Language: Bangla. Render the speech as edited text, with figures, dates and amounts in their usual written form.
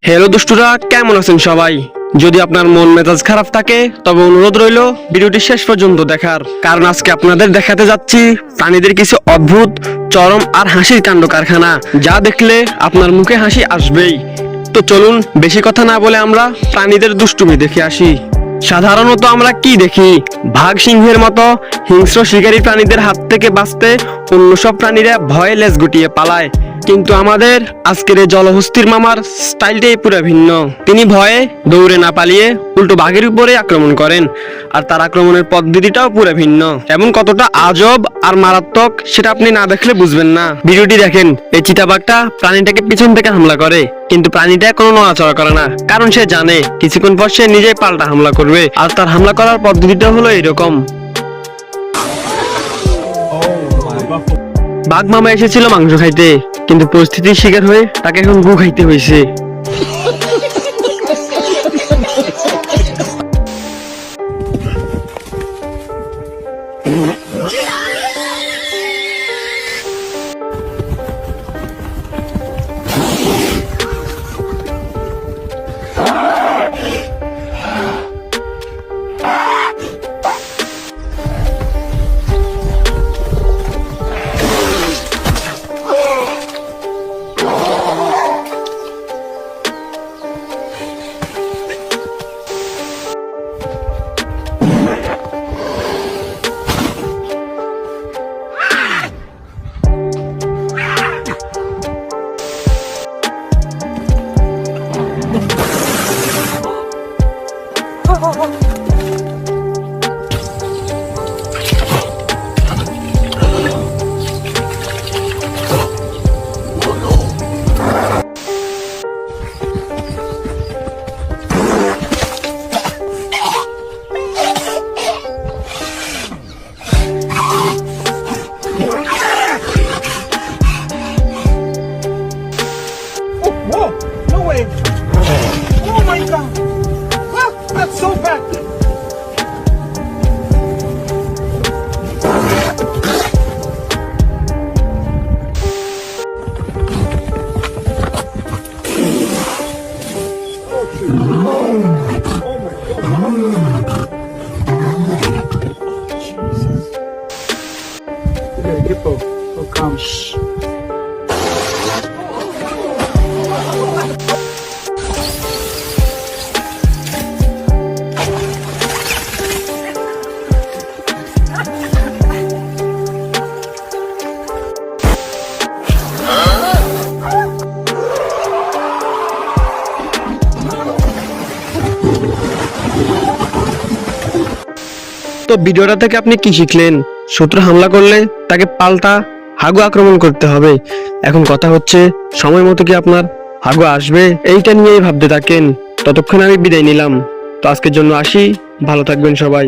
হ্যালো দুষ্টুরা, কেমন আছেন সবাই? যদি আপনার মন মেজাজ খারাপ থাকে তবে অনুরোধ রইল ভিডিওটি শেষ পর্যন্ত দেখার, কারণ আজকে আপনাদের দেখাতে যাচ্ছি প্রাণীদের কিছু অদ্ভুত, চরম আর হাসির কাণ্ড কারখানা, যা দেখলে আপনার মুখে হাসি আসবেই। তো চলুন বেশি কথা না বলে আমরা প্রাণীদের দুষ্টুমি দেখে আসি। সাধারণত আমরা কি দেখি? বাঘ সিংহের মতো হিংস্র শিকারী প্রাণীদের হাত থেকে বাঁচতে অন্য সব প্রাণীরা ভয়ে লেজ গুটিয়ে পালায়, কিন্তু আমাদের আজকের এই জলহস্তির মামার স্টাইলটাই পুরো ভিন্ন। তিনি ভয়ে দৌড়ে না পালিয়ে উল্টো বাঘের উপরে আক্রমণ করেন, আর তার আক্রমণের পদ্ধতিটাও পুরো ভিন্ন। এমন কতটা আজব আর মারাত্মক সেটা আপনি না দেখলে বুঝবেন না। ভিডিওটি দেখেন। এই চিতাবাঘটা প্রাণীটাকে পিছন থেকে হামলা করে, কিন্তু প্রাণীটা কোনো নড়াচড়া করে না, কারণ সে জানে কিছুক্ষণ পর সে নিজেই পাল্টা হামলা করবে। আর তার হামলা করার পদ্ধতিটা হলো এরকম। বাঘ মামা এসেছিল মাংস খাইতে, কিন্তু পরিস্থিতির শিকার হয়ে তাকে এখন গু খাইতে হয়েছে। Whoa! No way! Oh my god! Ah, that's so bad! Hippo. Oh, come. তো ভিডিওটা থেকে আপনি কি শিখলেন? শত্রু হামলা করলে তাকে পাল্টা হাগু আক্রমণ করতে হবে। এখন কথা হচ্ছে, সময় মতো কি আপনার হাগু আসবে? এইটা নিয়েই ভাবতে থাকেন। ততক্ষণ আমি বিদায় নিলাম। তো আজকের জন্য আসি। ভালো থাকবেন সবাই।